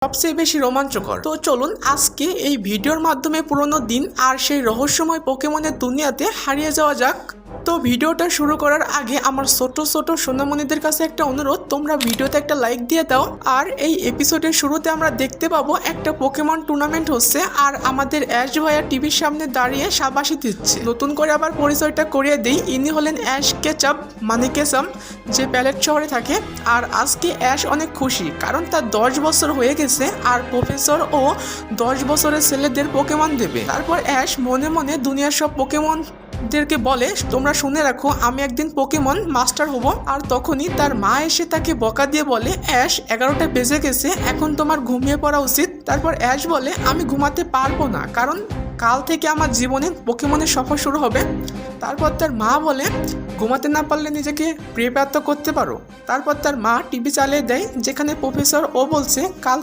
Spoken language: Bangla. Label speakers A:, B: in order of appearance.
A: সবচেয়ে বেশি রোমাঞ্চকর। তো চলুন আজকে এই ভিডিওর মাধ্যমে পুরনো দিন আর সেই রহস্যময় পোকেমনের দুনিয়াতে হারিয়ে যাওয়া যাক। তো ভিডিওটা শুরু করার আগে আমার ছোট ছোট সোনামণিদের কাছে একটা অনুরোধ, তোমরা ভিডিওতে একটা লাইক দিয়ে দাও। আর এই এপিসোডের শুরুতে আমরা দেখতে পাবো একটা পোকেমন টুর্নামেন্ট হচ্ছে আর আমাদের অ্যাশ ভাইয়া টিভির সামনে দাঁড়িয়ে শাবাশি দিচ্ছে। নতুন করে আবার পরিচয়টা করিয়ে দিই, ইনি হলেন অ্যাশ কেচাপ মানে কেসাম, যে প্যালেট শহরে থাকে। আর আজকে অ্যাশ অনেক খুশি কারণ তার 10 বছর হয়ে গেছে আর প্রফেসর ও 10 বছরের ছেলেদের পোকেমন দেবে। তারপর অ্যাশ মনে মনে দুনিয়ার সব পোকেমন দেরকে বলে, তোমরা শুনে রাখো আমি একদিন পোকেমন মাস্টার হব। আর তখনই তার মা এসে তাকে বকা দিয়ে বলে, অ্যাশ 11টা বেজে গেছে, এখন তোমার ঘুমিয়ে পড়া উচিত। তারপর অ্যাশ বলে, আমি ঘুমাতে পারবো না কারণ কাল থেকে আমার জীবনে পোকেমনের সফর শুরু হবে। তারপর তার মা বলে, ঘুমাতে না পারলে নিজেকে প্রিপেয়ার তো করতে পারো। তারপর তার মা টিভি চালিয়ে দেয় যেখানে প্রফেসর ও বলছে কাল